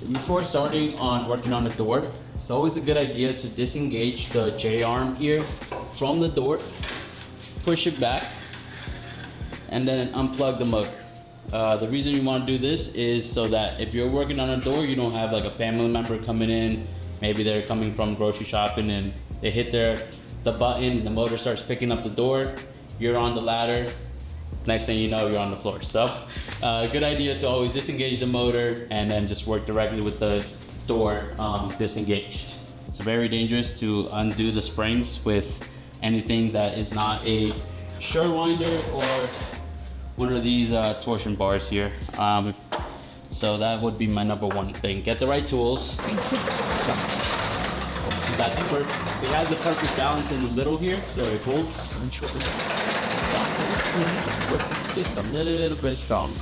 So before starting on working on the door, it's always a good idea to disengage the J-arm here from the door, push it back, and then unplug the motor. The reason you want to do this is so that if you're working on a door, you don't have like a family member coming in. Maybe they're coming from grocery shopping and they hit the button, the motor starts picking up the door, you're on the ladder, next thing you know, you're on the floor. So good idea to always disengage the motor and then just work directly with the door disengaged. It's very dangerous to undo the springs with anything that is not a Sure-Winder or one of these torsion bars here. So that would be my number one thing. Get the right tools. It has the perfect balance in the middle here, so it holds. Just a little bit strong.